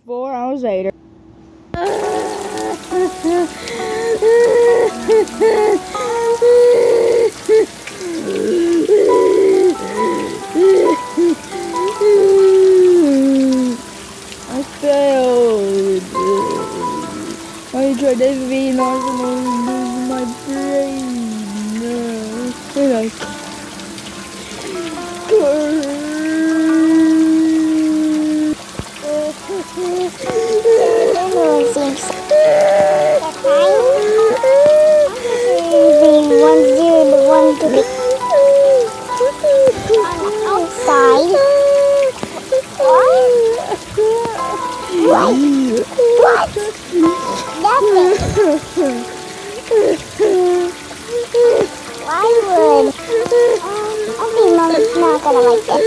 4 hours later. I failed. I tried every nozzle in my brain. And I Everyone seems that the ones there, the one to be on the outside. What? What? Nothing. Why would? I think Mom's not gonna like this.